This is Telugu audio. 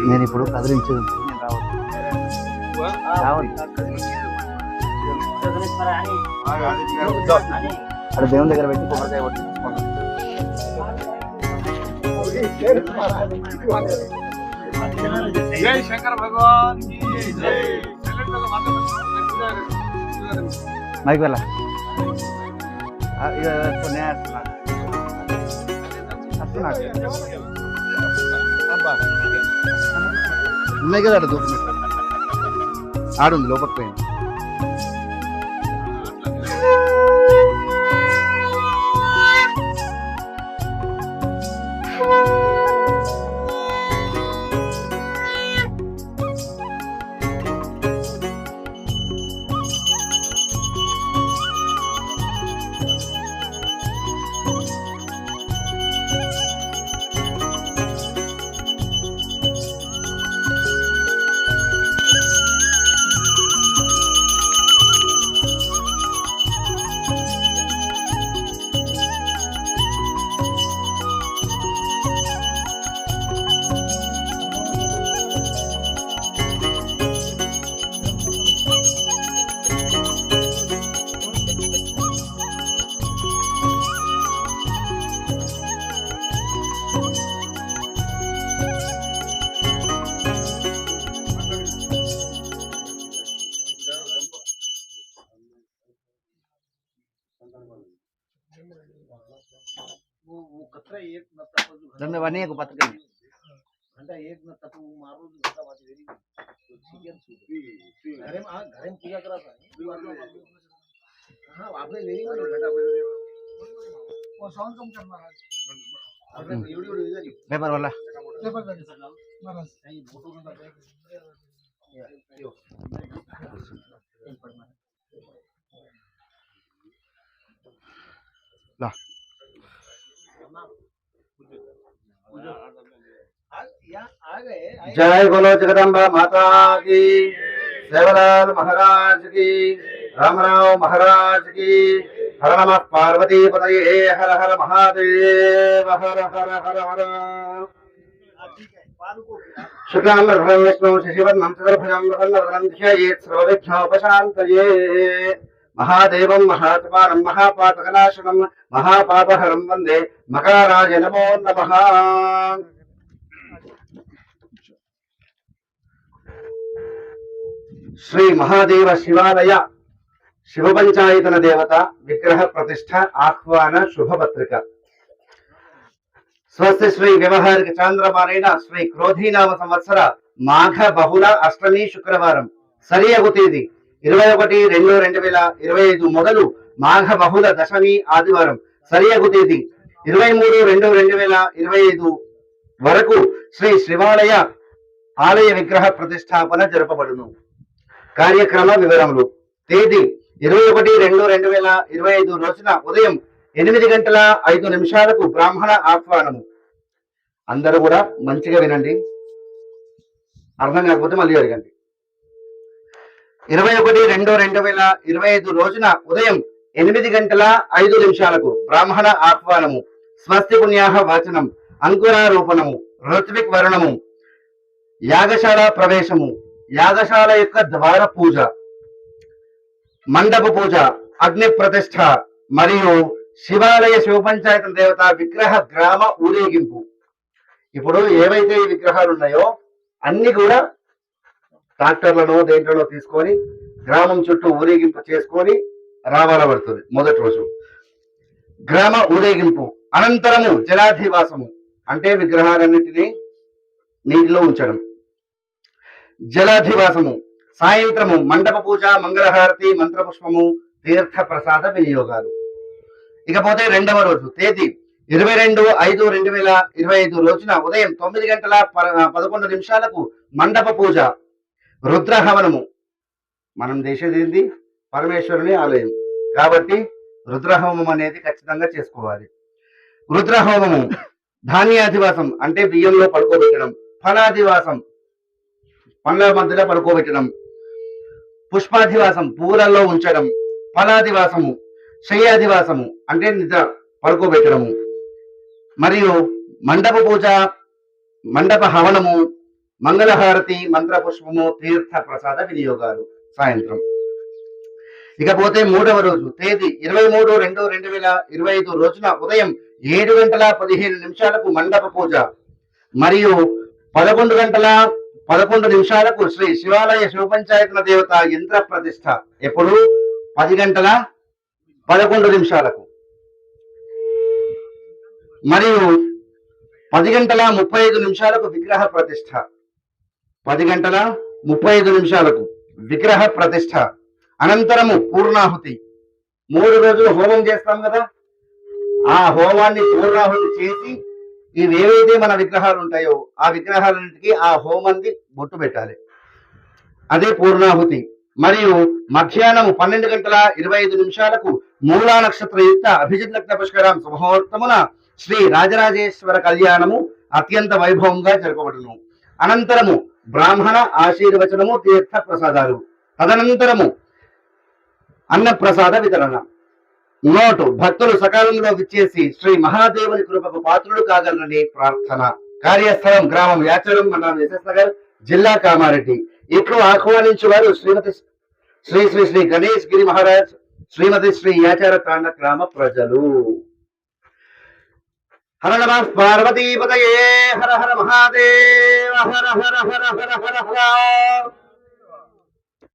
నేను ఇప్పుడు కదిలించేది నేను రావాలి అక్కడ దేవుని దగ్గర పెట్టి కొబ్బరికాయ కొట్టి జై శంకర భగవాన్ కి జై. మైక్ వెళ్ళ ఉన్నాయి కదా దూరం ఆడుంది లోపలికి పోయింది. धन्यवाद को पत्र घंटा एक न तप मारो घंटा बात वेरी घरे में पूजा करा था हां आपने वेरी गुड घंटा वो साउंड कम करना है आपने वीडियो इधर पेपर वाला पेपर का महाराज ये फोटो का यो ला जय बोलो जगदम्बा माता की, सेवालाल महाराज की, रामराव महाराज की। हर नमः पार्वती पतये, हर हर महादेव, हर हर हर हर। शुक्लांबरधरं विष्णुं शशिवर्णं चतुर्भुजं प्रसन्नवदनं ध्यायेत् सर्वविघ्नोपशान्तये। महादेवं महात्मानं महापातकनाशनं महापापहरं वन्दे मकाराय नमो नमः। श्री महादेव शिवालय शिव पंचायतन देवता विग्रह प्रतिष्ठा आह्वान शुभपत्रिका स्वस्थ श्री व्यवहारिक चांद्रमानेन श्री क्रोधीनाम संवत्सर माघ बहुल अष्टमी शुक्रवारं सरियगु తేదీ 21-2-2025 మొదలు మాఘ బహుళ దశమి ఆదివారం సరియగు తేదీ 23-2-2025 వరకు శ్రీ శివాలయ ఆలయ విగ్రహ ప్రతిష్టాపన జరపబడును। కార్యక్రమ వివరములు తేదీ 21-2-2025 రోజున ఉదయం 8:05 బ్రాహ్మణ ఆహ్వానము। అందరూ కూడా మంచిగా వినండి, అర్థం కాకపోతే మళ్ళీ అడగండి। 21-2-2025 రోజున ఉదయం 8:05 బ్రాహ్మణ ఆహ్వానము। స్వస్తి పుణ్యాహ వాచనం, అంకురారోపణము, ఋత్విక్ వర్ణము, యాగశాల ప్రవేశము, యాగశాల యొక్క ద్వార పూజ, మండప పూజ, అగ్ని ప్రతిష్ఠ మరియు శివాలయ శివ పంచాయత దేవత విగ్రహ గ్రామ ఊరేగింపు। ఇప్పుడు ఏవైతే ఈ విగ్రహాలు ఉన్నాయో అన్ని కూడా ట్రాక్టర్లను దేంట్లలో తీసుకొని గ్రామం చుట్టూ ఊరేగింపు చేసుకొని రావాలబడుతుంది। మొదటి రోజు గ్రామ ఊరేగింపు, అనంతరము జలాధివాసము అంటే విగ్రహాలన్నింటినీ నీటిలో ఉంచడం, జలాధివాసము, సాయంత్రము మండప పూజ, మంగళహారతి, మంత్రపుష్పము, తీర్థ ప్రసాద వినియోగాలు। ఇకపోతే రెండవ రోజు తేదీ 22-5-2025 రోజున ఉదయం 9:11 మండప పూజ, రుద్రహవనము। మనం చేసేది ఏంది? పరమేశ్వరుని ఆలయం కాబట్టి రుద్రహోమం అనేది ఖచ్చితంగా చేసుకోవాలి। రుద్రహోమము, ధాన్యాధివాసం అంటే బియ్యంలో పడుకోబెట్టడం, ఫలాధివాసం పండ్ల మధ్యలో పడుకోబెట్టడం, పుష్పాధివాసం పూలల్లో ఉంచడం, ఫలాధివాసము, శయ్యాధివాసము అంటే నిద్ర పడుకోబెట్టడము, మరియు మండప పూజ మండప హవనము, మంగళహారతి, మంత్రపుష్పము, తీర్థ ప్రసాద వినియోగాలు సాయంత్రం. ఇకపోతే మూడవ రోజు తేదీ 23/2/2025 రోజున ఉదయం 7:15 మండప పూజ మరియు 11:11 శ్రీ శివాలయ శివపంచాయతన దేవత యంత్ర ప్రతిష్ఠ. ఎప్పుడు 10:11 మరియు 10:35 విగ్రహ ప్రతిష్ఠ. 10:35 విగ్రహ ప్రతిష్ఠ అనంతరము పూర్ణాహుతి. 3 రోజులు హోమం చేస్తాం కదా, ఆ హోమాన్ని పూర్ణాహుతి చేసి ఇవేవైతే మన విగ్రహాలు ఉంటాయో ఆ విగ్రహాలన్నిటికీ ఆ హోమాన్ని బొట్టు పెట్టాలి, అదే పూర్ణాహుతి. మరియు మధ్యాహ్నం 12:25 మూలా నక్షత్రయుక్త అభిజిత్ లగ్న పుష్కరం శుభముహూర్తమున శ్రీ రాజరాజేశ్వర కళ్యాణము అత్యంత వైభవంగా జరపబడును. అనంతరము బ్రాహ్మణ ఆశీర్వచనము, తీర్థ ప్రసాదాలు, తదనంతరము అన్న ప్రసాద వితరణ. నోటు భక్తులు సకాలంలో విచ్చేసి శ్రీ మహాదేవుని కృపకు పాత్రులు కాగలరని ప్రార్థన. కార్యస్థలం గ్రామం యాచరం, మండలం ఎస్ఎస్ నగర్, జిల్లా కామారెడ్డి. ఇట్లు ఆహ్వానించువారు శ్రీమతి శ్రీ శ్రీ శ్రీ గణేష్ గిరి మహారాజ్, శ్రీమతి శ్రీ యాచార తాండ గ్రామ ప్రజలు. హర నమ పార్వతీపతయే, హర హర మహాదేవ, హర హర హర హర హర హర.